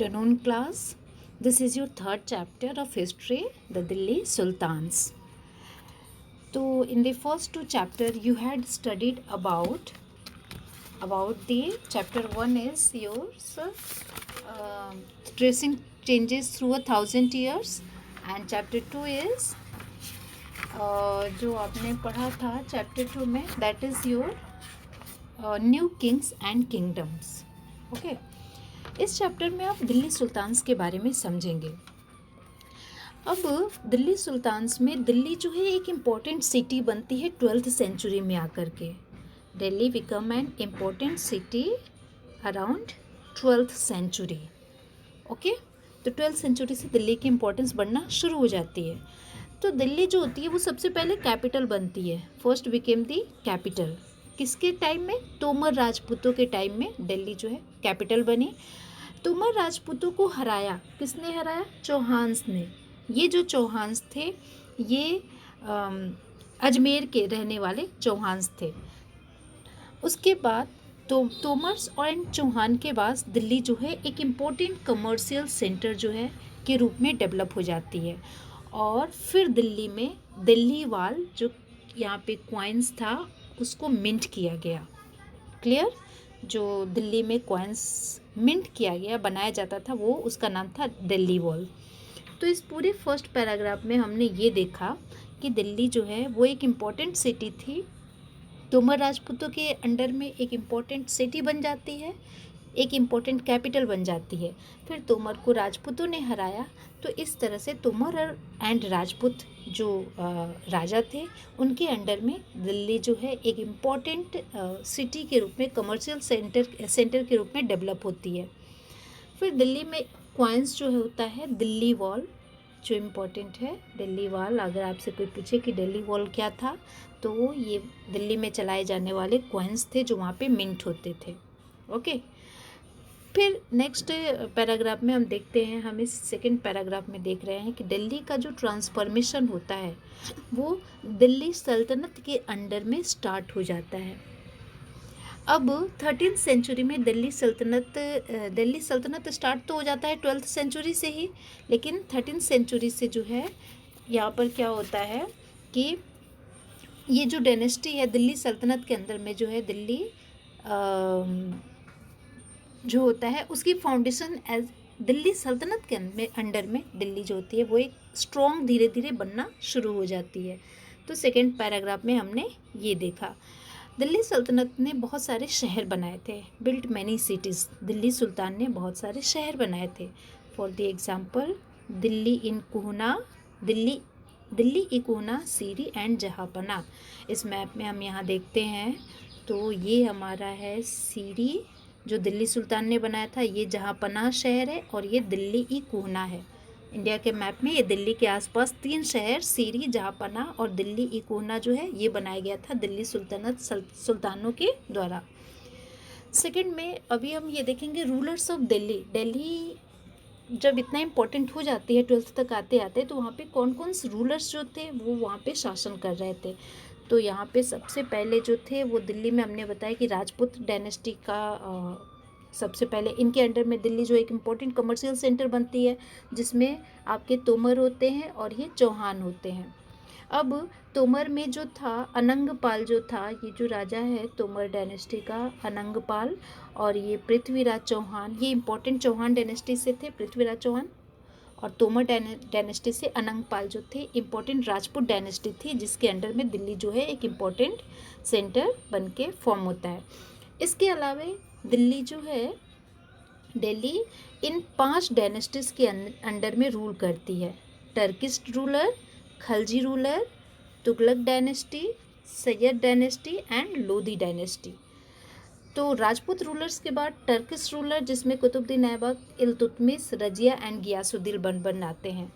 afternoon class. This is your third chapter of history, the Delhi Sultans. So in the first two chapters you had studied about the chapter 1 is yours tracing changes through 1,000 years, and chapter 2 is जो आपने पढ़ा था chapter 2 में, that is your new Kings and kingdoms. Okay, इस chapter में आप Delhi sultans के बारे में समझेंगे. अब दिल्ली सुल्तान्स में दिल्ली जो है एक इम्पॉर्टेंट सिटी बनती है 12th सेंचुरी में आकर के. Delhi become an important city around 12th century. Okay, तो 12th सेंचुरी से दिल्ली की इम्पोर्टेंस बढ़ना शुरू हो जाती है. तो दिल्ली जो होती है वो सबसे पहले कैपिटल बनती है. फर्स्ट बिकेम दी कैपिटल. किसके टाइम में? तोमर राजपूतों के टाइम में दिल्ली जो है कैपिटल बनी. तोमर राजपूतों को हराया. किसने हराया? चौहान्स ने. ये जो चौहान्स थे ये अजमेर के रहने वाले चौहान्स थे. उसके बाद तो तोमर्स और चौहान के बाद दिल्ली जो है एक इम्पोर्टेंट कमर्शियल सेंटर जो है के रूप में डेवलप हो जाती है. और फिर दिल्ली में दिल्ली वाल जो यहाँ पे कॉइन्स था उसको मिंट किया गया. क्लियर? जो दिल्ली में कॉइन्स मिंट किया गया, बनाया जाता था, वो उसका नाम था दिल्ली वॉल. तो इस पूरे फर्स्ट पैराग्राफ में हमने ये देखा कि दिल्ली जो है वो एक इम्पॉर्टेंट सिटी थी. तोमर राजपूतों के अंडर में एक इम्पॉर्टेंट सिटी बन जाती है, एक इम्पॉर्टेंट कैपिटल बन जाती है. फिर तोमर को राजपूतों ने हराया. तो इस तरह से तोमर एंड राजपूत जो राजा थे उनके अंडर में दिल्ली जो है एक इम्पॉर्टेंट सिटी के रूप में, कमर्शियल सेंटर के रूप में डेवलप होती है. फिर दिल्ली में कॉइन्स जो होता है दिल्ली वॉल जो इम्पोर्टेंट है. दिल्ली वॉल, अगर आपसे कोई पूछे कि दिल्ली वॉल क्या था तो ये दिल्ली में चलाए जाने वाले कॉइन्स थे जो वहाँ पे मिंट होते थे. ओके, फिर नेक्स्ट पैराग्राफ में हम देखते हैं, हम इस सेकंड पैराग्राफ में देख रहे हैं कि दिल्ली का जो ट्रांसफॉर्मेशन होता है वो दिल्ली सल्तनत के अंडर में स्टार्ट हो जाता है. अब 13th सेंचुरी में दिल्ली सल्तनत स्टार्ट तो हो जाता है 12th सेंचुरी से ही, लेकिन 13th सेंचुरी से जो है यहाँ पर क्या होता है कि ये जो डायनेस्टी है दिल्ली सल्तनत के अंदर में जो है दिल्ली जो होता है उसकी फाउंडेशन एज दिल्ली सल्तनत के अंडर में दिल्ली जो होती है वो एक स्ट्रॉन्ग धीरे धीरे बनना शुरू हो जाती है. तो सेकेंड पैराग्राफ में हमने ये देखा. दिल्ली सल्तनत ने बहुत सारे शहर बनाए थे. Built many cities. दिल्ली सुल्तान ने बहुत सारे शहर बनाए थे. फॉर द एग्जांपल दिल्ली इन कोहना, दिल्ली इकोना, सीरी एंड जहांपना. इस मैप में हम यहाँ देखते हैं तो ये हमारा है सीरी जो दिल्ली सुल्तान ने बनाया था, ये जहांपना शहर है और ये दिल्ली ई कोहना है. इंडिया के मैप में ये दिल्ली के आसपास 3 शहर सीरी, जहांपना और दिल्ली ई कोहना जो है ये बनाया गया था दिल्ली सुल्तानों के द्वारा. सेकंड में अभी हम ये देखेंगे रूलर्स ऑफ दिल्ली. दिल्ली जब इतना इम्पोर्टेंट हो जाती है 12th तक आते आते तो वहाँ पे कौन कौन से रूलर्स जो थे वो वहाँ पे शासन कर रहे थे. तो यहाँ पे सबसे पहले जो थे वो दिल्ली में हमने बताया कि राजपूत डायनेस्टी का सबसे पहले इनके अंडर में दिल्ली जो एक इम्पोर्टेंट कमर्शियल सेंटर बनती है जिसमें आपके तोमर होते हैं और ये चौहान होते हैं. अब तोमर में जो था अनंगपाल जो था, ये जो राजा है तोमर डायनेस्टी का अनंगपाल, और ये पृथ्वीराज चौहान, ये इम्पोर्टेंट चौहान डायनेस्टी से थे पृथ्वीराज चौहान. और तोमर डायनेस्टी से अनंगपाल जो थे इम्पोर्टेंट राजपूत डायनेस्टी थी जिसके अंडर में दिल्ली जो है एक इम्पोर्टेंट सेंटर बन के फॉर्म होता है. इसके अलावा दिल्ली जो है दिल्ली इन 5 डायनेस्टीज के अंडर में रूल करती है. Turkish ruler, Khalji ruler, Tughlaq dynasty, Syed dynasty and Lodhi dynasty. तो राजपूत रूलर्स के बाद टर्किश रूलर जिसमें कुतुबुद्दीन ऐबक, इल्तुतमिश, रजिया एंड गियासुद्दीन बन आते हैं.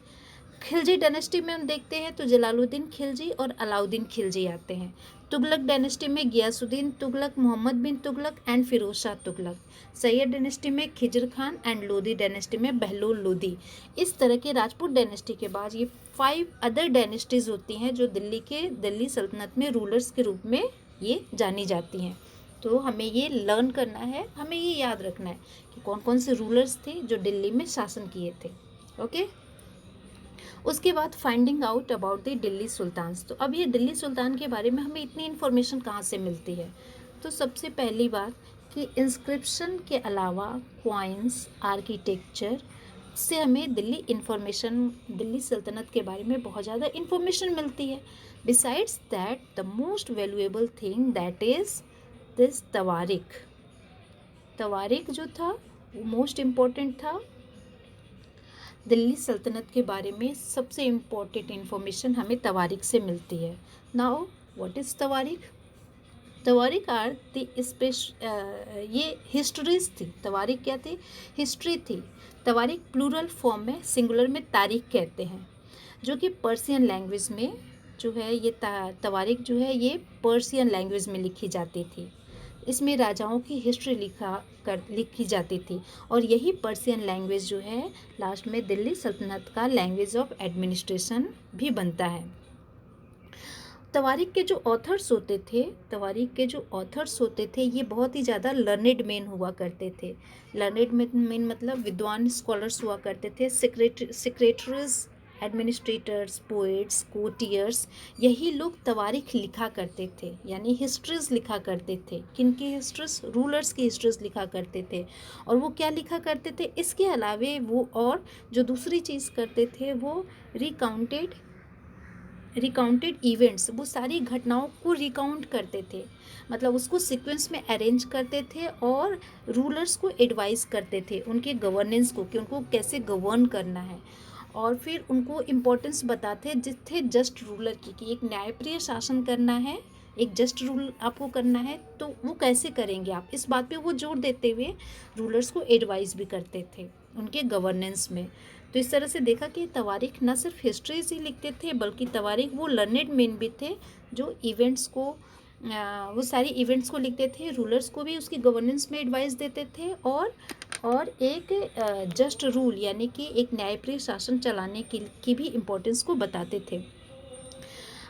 खिलजी डायनेस्टी में हम देखते हैं तो जलालुद्दीन खिलजी और अलाउद्दीन खिलजी आते हैं. तुगलक डायनेस्टी में गियासुद्दीन तुगलक, मोहम्मद बिन तुगलक एंड फिरोज शाह तुगलक. सैयद डायनेस्टी में खिजर खान एंड लोधी डायनेस्टी में बहलोल लोधी. इस तरह के राजपूत डायनेस्टी के बाद ये 5 अदर डायनेस्टीज़ होती हैं जो दिल्ली सल्तनत में रूलर्स के रूप में ये जानी जाती हैं. तो हमें ये लर्न करना है, हमें ये याद रखना है कि कौन कौन से रूलर्स थे जो दिल्ली में शासन किए थे। ओके, उसके बाद finding out about the Delhi sultans. तो अब ये दिल्ली सुल्तान के बारे में हमें इतनी इन्फॉर्मेशन कहाँ से मिलती है? तो सबसे पहली बात कि इंस्क्रिप्शन के अलावा कॉइन्स, आर्किटेक्चर से हमें दिल्ली सल्तनत के बारे में बहुत ज़्यादा इन्फॉर्मेशन मिलती है। Besides that the most valuable thing that is this तवारीख। तवारीख जो था वो मोस्ट इम्पोर्टेंट था। दिल्ली सल्तनत के बारे में सबसे इम्पोर्टेंट इन्फॉर्मेशन हमें तवारीख से मिलती है। नाउ व्हाट इज़ तवारीख? तवारीख आर ये हिस्ट्रीज थी। तवारीख क्या थी? हिस्ट्री थी। तवारीख प्लूरल फॉर्म में, सिंगुलर में तारीख कहते हैं, जो कि पर्शियन लैंग्वेज में जो है ये तवारीख जो है ये पर्शियन लैंग्वेज में लिखी जाती थी। इसमें राजाओं की हिस्ट्री लिखी जाती थी और यही पर्शियन लैंग्वेज जो है लास्ट में दिल्ली सल्तनत का लैंग्वेज ऑफ एडमिनिस्ट्रेशन भी बनता है। तवारीख के जो ऑथर्स होते थे ये बहुत ही ज़्यादा लर्नेड मैन हुआ करते थे। लर्नेड मैन मतलब विद्वान स्कॉलर्स हुआ करते थे। सेक्रेटरीज, एडमिनिस्ट्रेटर्स, पोएट्स, कोटियर्स, यही लोग तवारीख लिखा करते थे, यानी हिस्ट्रीज लिखा करते थे। किनकी हिस्ट्रीज? रूलर्स की हिस्ट्रीज लिखा करते थे। और वो क्या लिखा करते थे? इसके अलावे वो और जो दूसरी चीज़ करते थे वो रिकाउंटेड इवेंट्स, वो सारी घटनाओं को रिकाउंट करते थे, मतलब उसको सीक्वेंस में अरेंज करते थे और रूलर्स को एडवाइस करते थे उनके गवर्नेंस को, कि उनको कैसे गवर्न करना है। और फिर उनको इम्पोर्टेंस बताते थे जस्ट रूलर की, कि एक न्यायप्रिय शासन करना है, एक जस्ट रूल आपको करना है, तो वो कैसे करेंगे आप, इस बात पे वो जोर देते हुए रूलर्स को एडवाइस भी करते थे उनके गवर्नेंस में। तो इस तरह से देखा कि तवारीख न सिर्फ हिस्ट्रीज ही लिखते थे, बल्कि तवारीख वो लर्नेड मैन भी थे जो इवेंट्स को वो सारी इवेंट्स को लिखते थे, रूलर्स को भी उसकी गवर्नेंस में एडवाइस देते थे और एक जस्ट रूल यानी कि एक न्यायप्रिय शासन चलाने की भी इम्पोर्टेंस को बताते थे।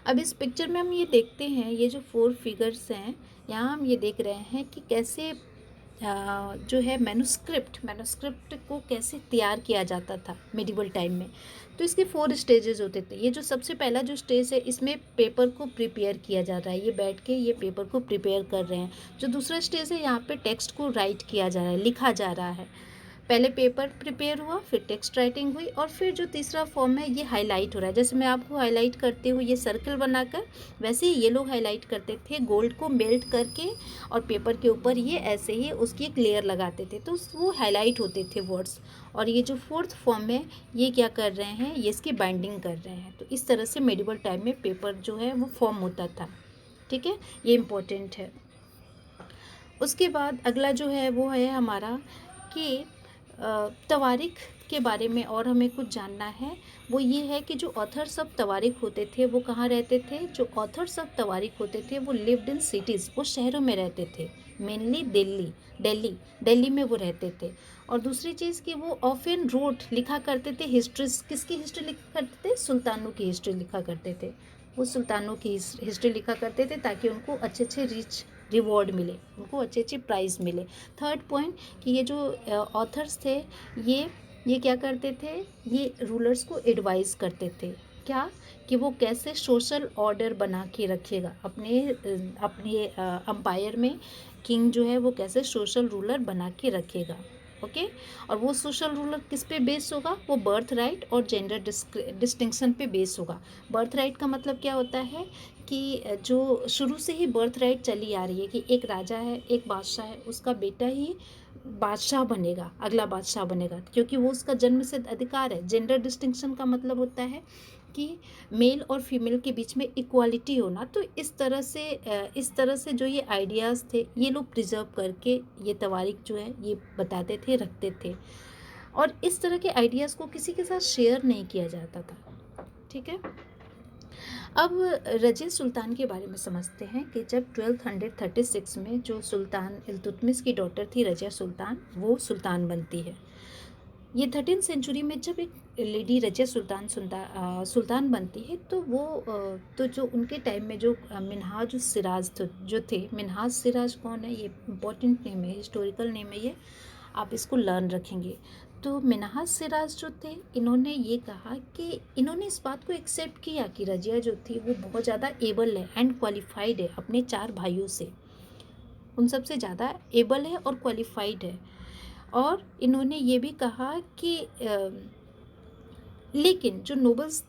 अब इस पिक्चर में हम ये देखते हैं, ये जो 4 फिगर्स हैं यहाँ हम ये देख रहे हैं कि कैसे जो है मैन्युस्क्रिप्ट को कैसे तैयार किया जाता था मिडिवल टाइम में। तो इसके 4 स्टेजेस होते थे। ये जो सबसे पहला जो स्टेज है इसमें पेपर को प्रिपेयर किया जा रहा है, ये बैठ के ये पेपर को प्रिपेयर कर रहे हैं। जो दूसरा स्टेज है यहाँ पे टेक्स्ट को राइट किया जा रहा है, लिखा जा रहा है। पहले पेपर प्रिपेयर हुआ, फिर टेक्स्ट राइटिंग हुई, और फिर जो तीसरा फॉर्म है ये हाईलाइट हो रहा है। जैसे मैं आपको हाईलाइट करते हुए ये सर्कल बनाकर, वैसे ही ये लोग हाईलाइट करते थे गोल्ड को मेल्ट करके, और पेपर के ऊपर ये ऐसे ही उसकी एक लेयर लगाते थे, तो वो हाईलाइट होते थे वर्ड्स। और ये जो 4th फॉर्म है ये क्या कर रहे हैं, ये इसकी बाइंडिंग कर रहे हैं। तो इस तरह से मेडिवल टाइम में पेपर जो है वो फॉर्म होता था। ठीक है, ये इम्पोर्टेंट है। उसके बाद अगला जो है वो है हमारा कि तवारीख के बारे में और हमें कुछ जानना है। वो ये है कि जो ऑथर्स ऑफ तवारीख होते थे वो कहाँ रहते थे? जो ऑथर्स ऑफ तवारीख होते थे वो लिव्ड इन सिटीज़, वो शहरों में रहते थे, मेनली दिल्ली में वो रहते थे। और दूसरी चीज़ कि वो ऑफन रोट लिखा करते थे हिस्ट्रीज। किसकी हिस्ट्री लिखा करते थे? सुल्तानों की हिस्ट्री लिखा करते थे। वो सुल्तानों की हिस्ट्री लिखा करते थे ताकि उनको अच्छे रिच रिवॉर्ड मिले, उनको अच्छे प्राइज़ मिले। थर्ड पॉइंट कि ये जो ऑथर्स थे ये क्या करते थे? ये रूलर्स को एडवाइस करते थे, क्या कि वो कैसे सोशल ऑर्डर बना के रखेगा अपने अम्पायर में। किंग जो है वो कैसे सोशल रूलर बना के रखेगा। ओके, और वो सोशल रूलर किस पे बेस होगा? वो बर्थ राइट और जेंडर डिस्टिंक्शन पे बेस होगा। बर्थ राइट का मतलब क्या होता है कि जो शुरू से ही बर्थ राइट चली आ रही है कि एक राजा है, एक बादशाह है, उसका बेटा ही बादशाह बनेगा, अगला बादशाह बनेगा, क्योंकि वो उसका जन्म सिद्ध अधिकार है। जेंडर डिस्टिंक्शन का मतलब होता है कि मेल और फीमेल के बीच में इक्वालिटी होना। तो इस तरह से जो ये आइडियाज़ थे ये लोग प्रिजर्व करके ये तवारीख जो है ये बताते थे, रखते थे, और इस तरह के आइडियाज़ को किसी के साथ शेयर नहीं किया जाता था। ठीक है, अब रजिया सुल्तान के बारे में समझते हैं कि जब 1236 में जो सुल्तान इल्तुतमिश की डॉटर थी रजिया सुल्तान, वो सुल्तान बनती है। ये 13th सेंचुरी में जब एक लेडी रजिया सुल्तान बनती है, तो वो तो जो उनके टाइम में जो मिन्हाज सिराज जो थे, मिन्हाज सिराज कौन है, ये इम्पोर्टेंट नेम है, हिस्टोरिकल नेम है ये, आप इसको लर्न रखेंगे। तो मिन्हाज सिराज जो थे, इन्होंने ये कहा कि इन्होंने इस बात को एक्सेप्ट किया कि रजिया जो थी वो बहुत ज़्यादा एबल है एंड क्वालिफाइड है अपने 4 भाइयों से, उन सबसे ज़्यादा एबल है और क्वालिफाइड है। और इन्होंने ये भी कहा कि लेकिन जो नोबल्स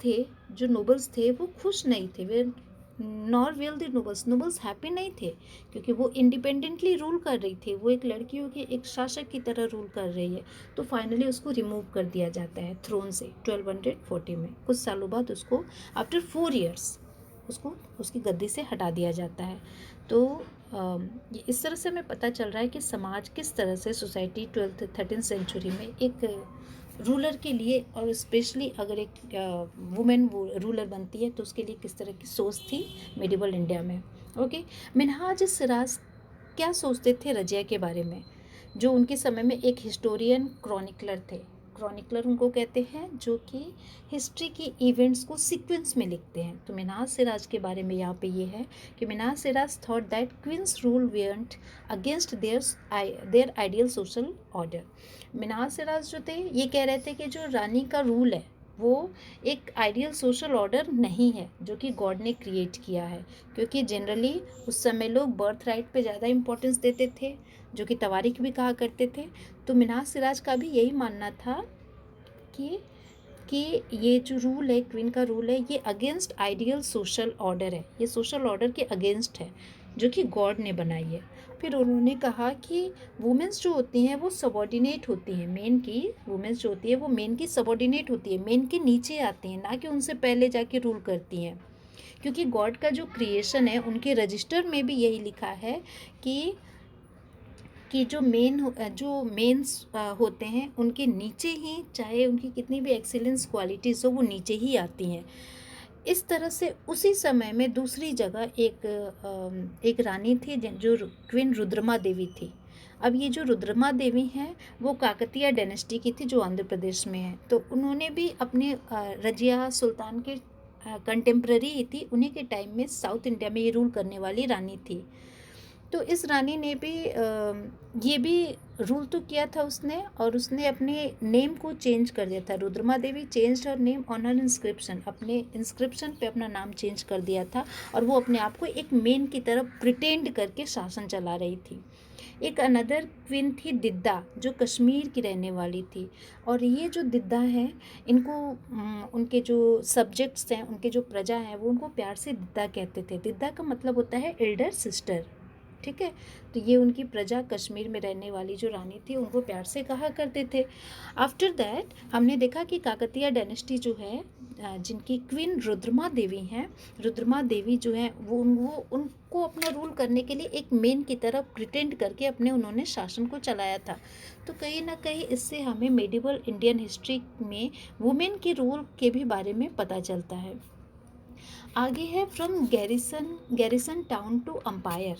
थे वो खुश नहीं थे, वे nor will the nobles happy नहीं थे, क्योंकि वो इंडिपेंडेंटली रूल कर रही थी, वो एक लड़कियों के एक शासक की तरह रूल कर रही है। तो फाइनली उसको रिमूव कर दिया जाता है थ्रोन से 1240 में, कुछ सालों बाद उसको आफ्टर 4 years उसको उसकी गद्दी से हटा दिया जाता है। तो ये इस तरह से हमें पता चल रहा है कि समाज किस तरह से सोसाइटी 12th-13th सेंचुरी में एक रूलर के लिए, और स्पेशली अगर एक वुमेन रूलर बनती है तो उसके लिए किस तरह की सोच थी मेडिवल इंडिया में। ओके, मिन्हाज सिराज क्या सोचते थे रजिया के बारे में, जो उनके समय में एक हिस्टोरियन क्रॉनिकलर थे। क्रॉनिकलर उनको कहते हैं जो कि हिस्ट्री के इवेंट्स को सीक्वेंस में लिखते हैं। तो मिन्हाज सिराज के बारे में यहाँ पे ये है कि Minhaj Siraj thought that queen's rule went against their ideal social order. Minhaj Siraj जो थे ये कह रहे थे कि जो रानी का रूल है वो एक आइडियल सोशल ऑर्डर नहीं है जो कि गॉड ने क्रिएट किया है, क्योंकि जनरली उस समय लोग बर्थ राइट पर ज़्यादा इंपॉर्टेंस देते थे, जो कि तवारीख भी कहा करते थे। तो मिन्हाज सिराज का भी यही मानना था कि ये जो रूल है, क्वीन का रूल है, ये अगेंस्ट आइडियल सोशल ऑर्डर है, ये सोशल ऑर्डर के अगेंस्ट है जो कि गॉड ने बनाई है। फिर उन्होंने कहा कि वुमेंस जो होती हैं वो सबॉर्डिनेट होती हैं, मेन की वुमेंस जो होती है वो मेन की सबॉर्डिनेट होती है, मेन के नीचे आती हैं, ना कि उनसे पहले जाके रूल करती हैं। क्योंकि गॉड का जो क्रिएशन है उनके रजिस्टर में भी यही लिखा है कि जो मेंस होते हैं उनके नीचे ही, चाहे उनकी कितनी भी एक्सीलेंस क्वालिटीज़ हो, वो नीचे ही आती हैं। इस तरह से उसी समय में दूसरी जगह एक रानी थी जो क्वीन रुद्रमा देवी थी। अब ये जो रुद्रमा देवी हैं वो काकतीय डायनेस्टी की थी जो आंध्र प्रदेश में है। तो उन्होंने भी अपने रजिया सुल्तान के कंटेम्प्रेरी ही थी, उन्हीं के टाइम में साउथ इंडिया में ये रूल करने वाली रानी थी। तो इस रानी ने भी ये भी रूल तो किया था उसने, और उसने अपने नेम को चेंज कर दिया था। Rudrama Devi change her name on her inscription, अपने इंस्क्रिप्शन पे अपना नाम चेंज कर दिया था, और वो अपने आप को एक मेन की तरफ प्रिटेंड करके शासन चला रही थी। एक अनदर क्वीन थी दिद्दा, जो कश्मीर की रहने वाली थी। और ये जो दिद्दा हैं, इनको उनके जो सब्जेक्ट्स हैं, उनके जो प्रजा हैं, वो उनको प्यार से दिद्दा कहते थे। दिद्दा का मतलब होता है एल्डर सिस्टर, ठीक है। तो ये उनकी प्रजा, कश्मीर में रहने वाली जो रानी थी, उनको प्यार से कहा करते थे। आफ्टर दैट हमने देखा कि काकतीय डायनेस्टी जो है, जिनकी क्वीन रुद्रमा देवी हैं, रुद्रमा देवी जो है वो उनको अपना रूल करने के लिए एक मेन की तरफ प्रिटेंड करके उन्होंने शासन को चलाया था। तो कहीं ना कहीं इससे हमें मेडिवल इंडियन हिस्ट्री में वुमेन के रूल के भी बारे में पता चलता है। आगे है from garrison town to empire.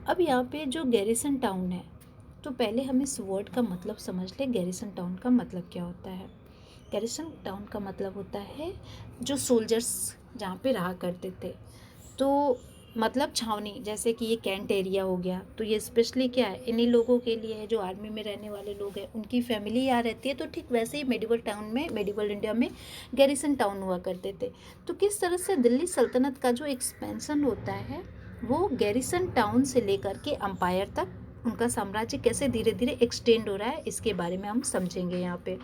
अब यहाँ पे जो गैरिसन टाउन है, तो पहले हम इस वर्ड का मतलब समझ लें। गैरिसन टाउन का मतलब क्या होता है? गैरिसन टाउन का मतलब होता है जो सोल्जर्स जहाँ पे रहा करते थे। तो मतलब छावनी, जैसे कि ये कैंट एरिया हो गया, तो ये स्पेशली क्या है, इन्हीं लोगों के लिए है जो आर्मी में रहने वाले लोग हैं, उनकी फैमिली यहाँ रहती है। तो ठीक वैसे ही मेडिवल इंडिया में गैरिसन टाउन हुआ करते थे। तो किस तरह से दिल्ली सल्तनत का जो एक्सपेंशन होता है वो गैरिसन टाउन से लेकर के अम्पायर तक उनका साम्राज्य कैसे धीरे धीरे एक्सटेंड हो रहा है, इसके बारे में हम समझेंगे यहाँ पे।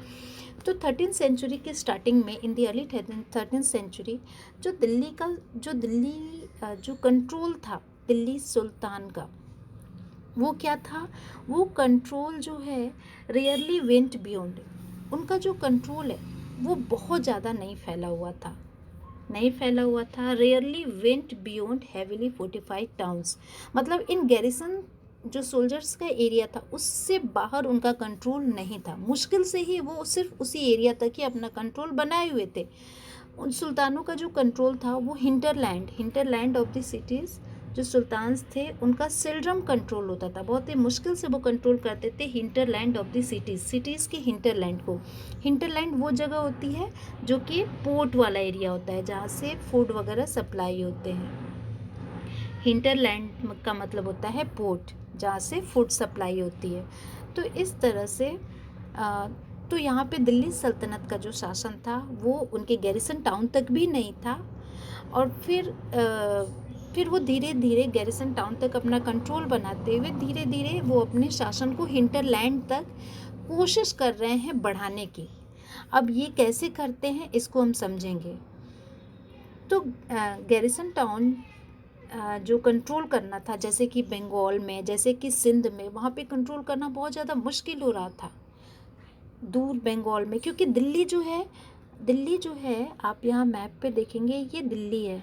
तो 13th सेंचुरी के स्टार्टिंग में, इन दी अर्ली 13th सेंचुरी, जो कंट्रोल था दिल्ली सुल्तान का, वो क्या था? वो कंट्रोल जो है रेयरली वेंट बियॉन्ड, उनका जो कंट्रोल है वो बहुत ज़्यादा नहीं फैला हुआ था, rarely went beyond heavily fortified towns. मतलब इन गैरिसन जो सोल्जर्स का एरिया था उससे बाहर उनका कंट्रोल नहीं था। मुश्किल से ही वो सिर्फ उसी एरिया तक ही अपना कंट्रोल बनाए हुए थे। उन सुल्तानों का जो कंट्रोल था वो हिंटरलैंड ऑफ द सिटीज़ जो सुल्तान्स थे उनका सिल्ड्रम कंट्रोल होता था, बहुत ही मुश्किल से वो कंट्रोल करते थे hinterland of the cities, cities के हिंटरलैंड को। हिंटरलैंड वो जगह होती है जो कि पोर्ट वाला एरिया होता है, जहाँ से फूड वगैरह सप्लाई होते हैं। हिंटरलैंड का मतलब होता है पोर्ट, जहाँ से फूड सप्लाई होती है। तो इस तरह से तो यहाँ पे दिल्ली सल्तनत का जो शासन था वो उनके गैरिसन टाउन तक भी नहीं था, और फिर वो धीरे धीरे गैरिसन टाउन तक अपना कंट्रोल बनाते हुए धीरे धीरे वो अपने शासन को हिंटरलैंड तक कोशिश कर रहे हैं बढ़ाने की। अब ये कैसे करते हैं इसको हम समझेंगे। तो गैरिसन टाउन जो कंट्रोल करना था, जैसे कि बंगाल में, जैसे कि सिंध में, वहाँ पे कंट्रोल करना बहुत ज़्यादा मुश्किल हो रहा था दूर बंगाल में, क्योंकि दिल्ली जो है आप यहाँ मैप पे देखेंगे ये दिल्ली है,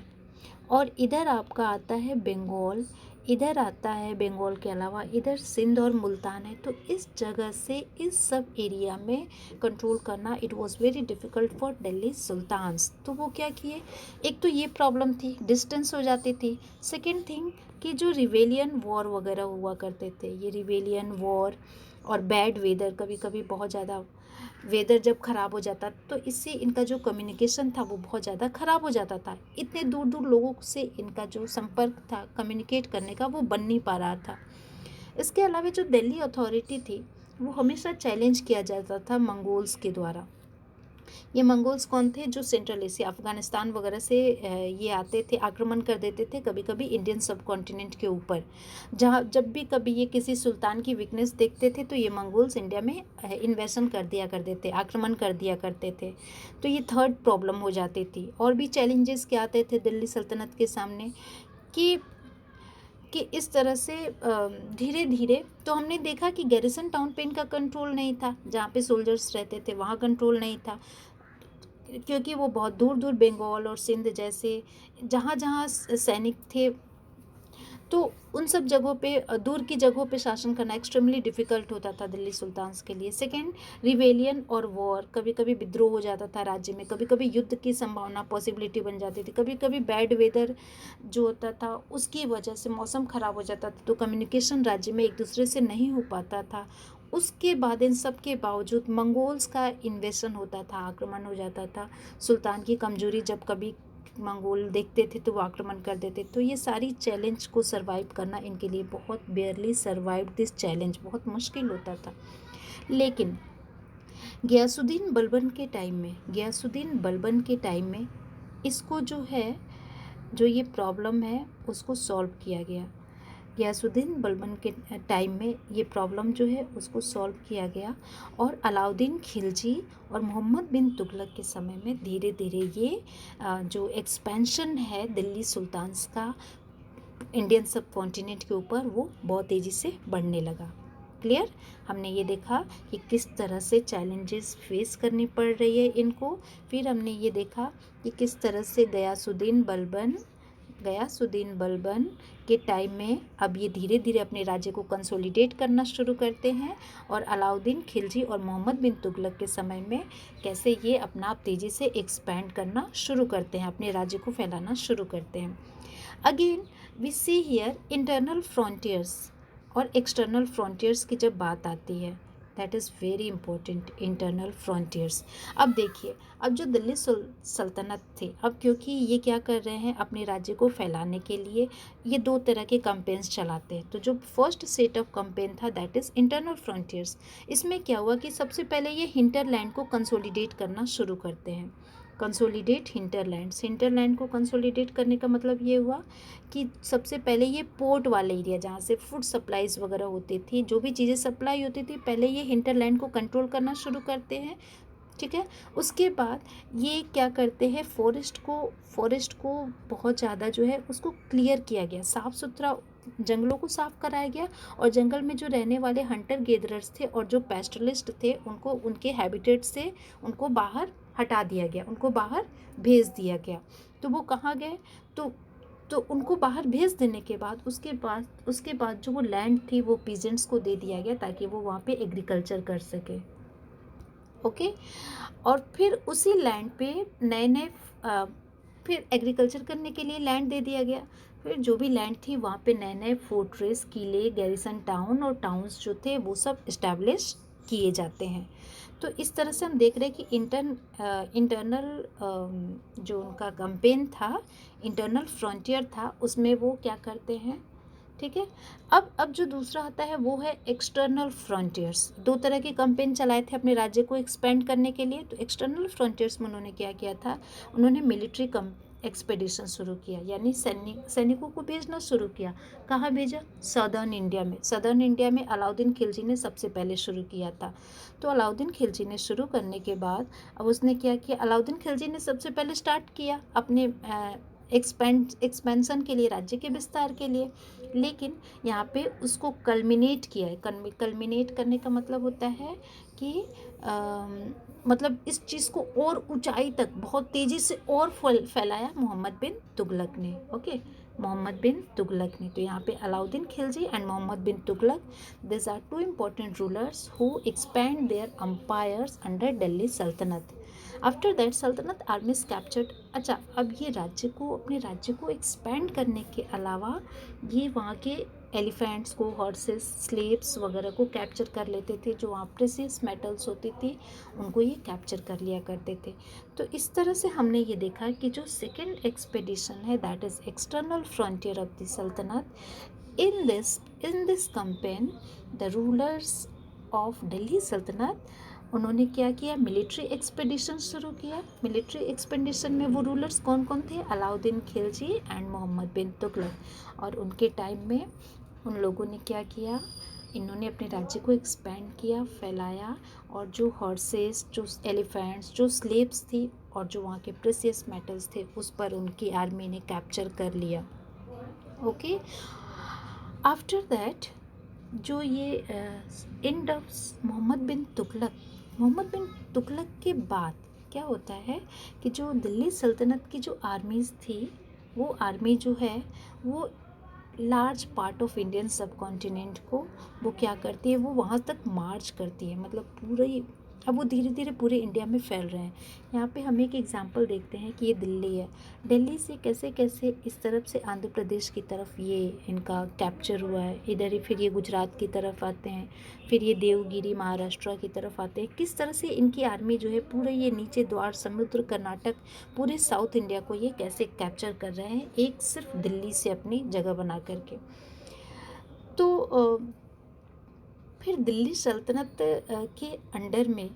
और इधर आपका आता है बंगाल, इधर आता है बंगाल के अलावा इधर सिंध और मुल्तान है। तो इस जगह से इस सब एरिया में कंट्रोल करना it was very difficult for Delhi sultans. तो वो क्या किए, एक तो ये प्रॉब्लम थी, डिस्टेंस हो जाती थी। सेकेंड थिंग कि जो रिवेलियन वॉर वगैरह हुआ करते थे, ये रिवेलियन वॉर और बैड वेदर, कभी कभी बहुत ज़्यादा वेदर जब ख़राब हो जाता तो इससे इनका जो कम्युनिकेशन था वो बहुत ज़्यादा ख़राब हो जाता था। इतने दूर दूर लोगों से इनका जो संपर्क था कम्युनिकेट करने का वो बन नहीं पा रहा था। इसके अलावा जो दिल्ली अथॉरिटी थी वो हमेशा चैलेंज किया जाता था मंगोल्स के द्वारा। ये मंगोल्स कौन थे, जो सेंट्रल एशिया अफ़गानिस्तान वगैरह से ये आते थे, आक्रमण कर देते थे कभी कभी इंडियन सब कॉन्टिनेंट के ऊपर। जहाँ जब भी कभी ये किसी सुल्तान की वीकनेस देखते थे तो ये मंगोल्स इंडिया में इन्वेशन कर दिया करते थे, आक्रमण कर दिया करते थे। तो ये थर्ड प्रॉब्लम हो जाती थी। और भी चैलेंजेस क्या आते थे दिल्ली सल्तनत के सामने कि इस तरह से धीरे धीरे तो हमने देखा कि गैरिसन टाउन पे इनका कंट्रोल नहीं था, जहाँ पे सोल्जर्स रहते थे वहाँ कंट्रोल नहीं था, क्योंकि वो बहुत दूर दूर बंगाल और सिंध जैसे जहाँ जहाँ सैनिक थे, तो उन सब जगहों पे दूर की जगहों पे शासन करना एक्सट्रीमली डिफ़िकल्ट होता था दिल्ली सुल्तान्स के लिए। सेकेंड, रिवेलियन और वॉर, कभी कभी विद्रोह हो जाता था राज्य में, कभी कभी युद्ध की संभावना पॉसिबिलिटी बन जाती थी, कभी कभी बैड वेदर जो होता था उसकी वजह से मौसम ख़राब हो जाता था, तो कम्युनिकेशन राज्य में एक दूसरे से नहीं हो पाता था। उसके बाद इन सब के बावजूद मंगोल्स का इन्वेशन होता था, आक्रमण हो जाता था। सुल्तान की कमजोरी जब कभी मंगोल देखते थे तो वो आक्रमण कर देते। तो ये सारी चैलेंज को सरवाइव करना इनके लिए बहुत बेयरली सरवाइव दिस चैलेंज, बहुत मुश्किल होता था। लेकिन गयासुद्दीन बलबन के टाइम में इसको जो है, जो ये प्रॉब्लम है उसको सॉल्व किया गया। गयासुद्दीन बलबन के टाइम में ये प्रॉब्लम जो है उसको सॉल्व किया गया, और अलाउद्दीन खिलजी और मोहम्मद बिन तुगलक के समय में धीरे धीरे ये जो एक्सपेंशन है दिल्ली सुल्तान्स का इंडियन सब कॉन्टिनेंट के ऊपर वो बहुत तेज़ी से बढ़ने लगा। क्लियर, हमने ये देखा कि किस तरह से चैलेंजेस फेस करनी पड़ रही है इनको। फिर हमने ये देखा कि किस तरह से गयासुद्दीन बलबन के टाइम में अब ये धीरे धीरे अपने राज्य को कंसोलिडेट करना शुरू करते हैं, और अलाउद्दीन खिलजी और मोहम्मद बिन तुगलक के समय में कैसे ये अपना आप तेज़ी से एक्सपैंड करना शुरू करते हैं, अपने राज्य को फैलाना शुरू करते हैं। Again we see here internal frontiers और एक्सटर्नल फ्रंटियर्स की जब बात आती है, that is very important, internal frontiers. अब देखिए, अब जो दिल्ली सल्तनत थी, अब क्योंकि ये क्या कर रहे हैं अपने राज्य को फैलाने के लिए ये दो तरह के कैंपेन्स चलाते हैं। तो जो फर्स्ट सेट ऑफ कैंपेन था दैट इज़ इंटरनल फ्रंटियर्स। इसमें क्या हुआ कि सबसे पहले ये हिंटरलैंड को कंसोलिडेट करना शुरू करते हैं। कंसोलिडेट हिंटरलैंड को कंसोलिडेट करने का मतलब ये हुआ कि सबसे पहले ये पोर्ट वाले एरिया जहाँ से फूड सप्लाईज वगैरह होती थी, जो भी चीज़ें सप्लाई होती थी, पहले ये हिंटरलैंड को कंट्रोल करना शुरू करते हैं। ठीक है, उसके बाद ये क्या करते हैं, फॉरेस्ट को बहुत ज़्यादा जो है उसको क्लियर किया गया, साफ़ सुथरा जंगलों को साफ़ कराया गया, और जंगल में जो रहने वाले हंटर गेदरर्स थे और जो पेस्टरलिस्ट थे उनको उनके हैबिटेट से उनको बाहर हटा दिया गया, उनको बाहर भेज दिया गया। तो वो कहाँ गए, तो उनको बाहर भेज देने के बाद उसके बाद जो वो लैंड थी वो पीजेंट्स को दे दिया गया ताकि वो वहाँ पे एग्रीकल्चर कर सके। ओके, और फिर उसी लैंड पे नए फिर एग्रीकल्चर करने के लिए लैंड दे दिया गया। फिर जो भी लैंड थी वहाँ पे नए नए फोर्ट्रेस, किले, गैरिसन टाउन और टाउन्स जो थे वो सब इस्टेब्लिश किए जाते हैं। तो इस तरह से हम देख रहे हैं कि इंटरनल जो उनका कैंपेन था, इंटरनल फ्रंटियर था, उसमें वो क्या करते हैं, ठीक है। अब जो दूसरा आता है वो है एक्सटर्नल फ्रंटियर्स। दो तरह के कैंपेन चलाए थे अपने राज्य को एक्सपेंड करने के लिए। तो एक्सटर्नल फ्रंटियर्स में उन्होंने क्या किया था, उन्होंने मिलिट्री एक्सपेडिशन शुरू किया, यानी सैनिकों को भेजना शुरू किया। कहाँ भेजा, सदर्न इंडिया में। सदर्न इंडिया में अलाउद्दीन खिलजी ने सबसे पहले शुरू किया था। तो अलाउद्दीन खिलजी ने शुरू करने के बाद अब उसने क्या किया, अलाउद्दीन खिलजी ने सबसे पहले स्टार्ट किया अपने एक्सपेंशन के लिए, राज्य के विस्तार के लिए, लेकिन यहाँ पे उसको कल्मिनेट किया है। कल्मिनेट करने का मतलब होता है कि मतलब इस चीज़ को और ऊंचाई तक बहुत तेज़ी से और फैलाया मोहम्मद बिन तुगलक ने। ओके, मोहम्मद बिन तुगलक ने। तो यहाँ पे Alauddin Khilji and Mohammad bin Tughlaq, this are two important rulers who expand their empires under Delhi Saltanat. After that सल्तनत आर्मीज कैप्चर्ड। अच्छा, अब ये राज्य को, अपने राज्य को एक्सपैंड करने के अलावा ये वहाँ के एलिफेंट्स को, हॉर्सेस, स्लेव्स वगैरह को कैप्चर कर लेते थे। जो वहाँ प्रेसियस मेटल्स होती थी उनको ये कैप्चर कर लिया करते थे। तो इस तरह से हमने ये देखा कि जो सेकेंड एक्सपेडिशन है, that is external frontier of the Saltanat. In this campaign the rulers of Delhi Saltanat, उन्होंने क्या किया, मिलिट्री एक्सपेडिशन शुरू किया। मिलिट्री एक्सपेडिशन में वो रूलर्स कौन कौन थे, अलाउद्दीन खिलजी एंड मोहम्मद बिन तुगलक। और उनके टाइम में उन लोगों ने क्या किया, इन्होंने अपने राज्य को एक्सपेंड किया, फैलाया, और जो हॉर्सेस, जो एलिफेंट्स, जो स्लेव्स थी और जो वहाँ के प्रेसियस मेटल्स थे उस पर उनकी आर्मी ने कैप्चर कर लिया। ओके, आफ्टर दैट जो ये एंड ऑफ मोहम्मद बिन तुगलक के बाद क्या होता है कि जो दिल्ली सल्तनत की जो आर्मीज़ थी, वो आर्मी जो है वो लार्ज पार्ट ऑफ इंडियन सब कॉन्टिनेंट को वो क्या करती है, वो वहाँ तक मार्च करती है। मतलब पूरे, अब वो धीरे धीरे पूरे इंडिया में फैल रहे हैं। यहाँ पे हम एक एग्जांपल देखते हैं कि ये दिल्ली है। दिल्ली से कैसे कैसे इस तरफ से आंध्र प्रदेश की तरफ ये इनका कैप्चर हुआ है, इधर ही फिर ये गुजरात की तरफ आते हैं, फिर ये देवगिरी महाराष्ट्र की तरफ आते हैं। किस तरह से इनकी आर्मी जो है पूरे ये नीचे द्वार समुद्र, कर्नाटक, पूरे साउथ इंडिया को ये कैसे कैप्चर कर रहे हैं, एक सिर्फ दिल्ली से अपनी जगह बना करके। तो फिर दिल्ली सल्तनत के अंडर में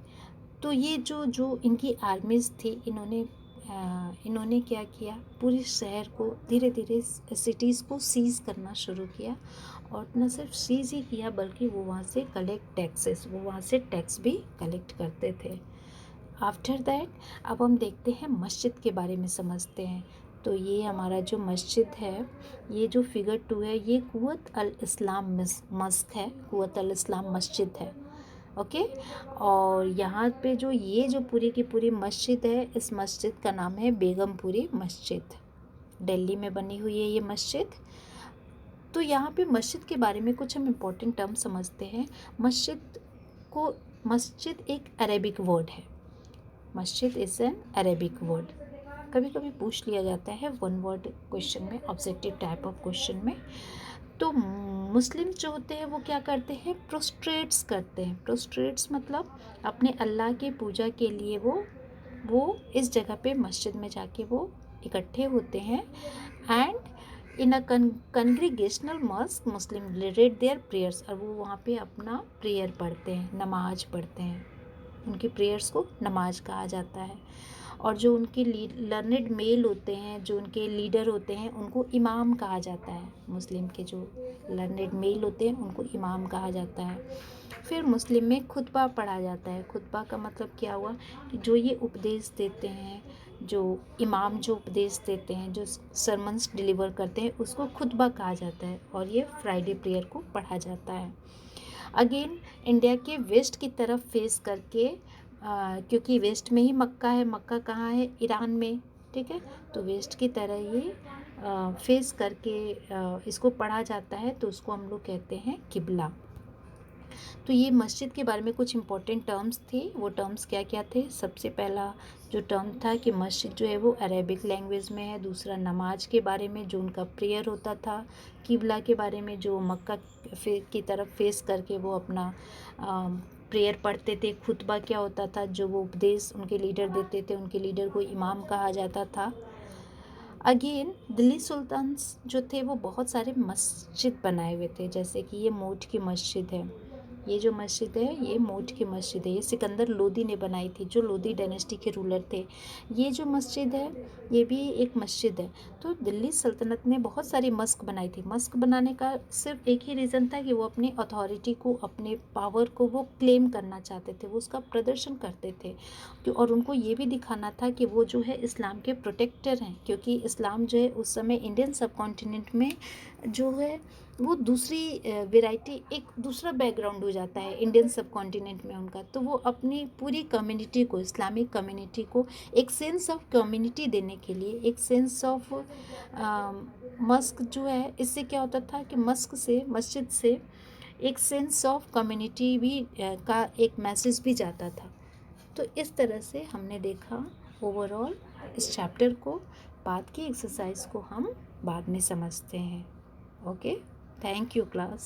तो ये जो इनकी आर्मीज़ थी, इन्होंने क्या किया, पूरे शहर को धीरे धीरे, सिटीज़ को सीज़ करना शुरू किया। और न सिर्फ सीज़ ही किया बल्कि वो वहाँ से टैक्स भी कलेक्ट करते थे। आफ्टर दैट अब हम देखते हैं मस्जिद के बारे में समझते हैं। तो ये हमारा जो मस्जिद है, ये जो फिगर 2 है, ये कुव्वत अल इस्लाम मस्क है, कुव्वत अल इस्लाम मस्जिद है। ओके, और यहाँ पे जो पूरी की पूरी मस्जिद है, इस मस्जिद का नाम है बेगमपुरी मस्जिद। दिल्ली में बनी हुई है ये मस्जिद। तो यहाँ पे मस्जिद के बारे में कुछ हम इम्पोर्टेंट टर्म समझते हैं। मस्जिद एक अरेबिक वर्ड है। मस्जिद इज़ एन अरेबिक वर्ड। कभी कभी पूछ लिया जाता है वन वर्ड क्वेश्चन में, ऑब्जेक्टिव टाइप ऑफ क्वेश्चन में। तो मुस्लिम जो होते हैं वो क्या करते हैं, प्रोस्ट्रेट्स करते हैं। प्रोस्ट्रेट्स मतलब अपने अल्लाह की पूजा के लिए वो इस जगह पे मस्जिद में जाके वो इकट्ठे होते हैं। And in a congregational mosque Muslim read their prayers, और वो वहाँ पे अपना प्रेयर पढ़ते हैं, नमाज पढ़ते हैं। उनकी प्रेयर्स को नमाज कहा जाता है। और जो उनके लर्नेड मेल होते हैं, जो उनके लीडर होते हैं, उनको इमाम कहा जाता है। मुस्लिम के जो लर्नेड मेल होते हैं उनको इमाम कहा जाता है। फिर मुस्लिम में खुतबा पढ़ा जाता है। खुतबा का मतलब क्या हुआ कि जो ये उपदेश देते हैं, जो इमाम जो उपदेश देते हैं, जो सरमन्स डिलीवर करते हैं, उसको खुतबा कहा जाता है। और ये फ्राइडे प्रेयर को पढ़ा जाता है। अगेन इंडिया के वेस्ट की तरफ फेस करके, क्योंकि वेस्ट में ही मक्का है। मक्का कहाँ है, ईरान में, ठीक है। तो वेस्ट की तरह ये फेस करके इसको पढ़ा जाता है, तो उसको हम लोग कहते हैं किबला। तो ये मस्जिद के बारे में कुछ इम्पोर्टेंट टर्म्स थे। वो टर्म्स क्या क्या थे? सबसे पहला जो टर्म था कि मस्जिद जो है वो अरेबिक लैंग्वेज में है। दूसरा, नमाज के बारे में जो उनका प्रेयर होता था। किबला के बारे में, जो मक्का की तरफ फेस करके वो अपना प्रेयर पढ़ते थे। खुतबा क्या होता था? जो वो उपदेश उनके लीडर देते थे, उनके लीडर को इमाम कहा जाता था। अगेन दिल्ली सुल्तान्स जो थे वो बहुत सारे मस्जिद बनाए हुए थे, जैसे कि ये मोठ की मस्जिद है। ये जो मस्जिद है ये मोठ की मस्जिद है, ये सिकंदर लोदी ने बनाई थी, जो लोदी डायनेस्टी के रूलर थे। ये जो मस्जिद है ये भी एक मस्जिद है। तो दिल्ली सल्तनत ने बहुत सारी मस्क बनाई थी। मस्क बनाने का सिर्फ एक ही रीज़न था कि वो अपनी अथॉरिटी को, अपने पावर को वो क्लेम करना चाहते थे, वो उसका प्रदर्शन करते थे। और उनको ये भी दिखाना था कि वो जो है इस्लाम के प्रोटेक्टर हैं, क्योंकि इस्लाम जो है उस समय इंडियन सब कॉन्टिनेंट में जो है वो दूसरी वैरायटी, एक दूसरा बैकग्राउंड हो जाता है इंडियन सब कॉन्टिनेंट में उनका। तो वो अपनी पूरी कम्युनिटी को, इस्लामिक कम्युनिटी को एक सेंस ऑफ कम्युनिटी देने के लिए, एक सेंस ऑफ मस्क जो है, इससे क्या होता था कि मस्क से, मस्जिद से एक सेंस ऑफ कम्युनिटी भी का एक मैसेज भी जाता था। तो इस तरह से हमने देखा ओवरऑल इस चैप्टर को। बाद की एक्सरसाइज को हम बाद में समझते हैं। Okay, thank you class.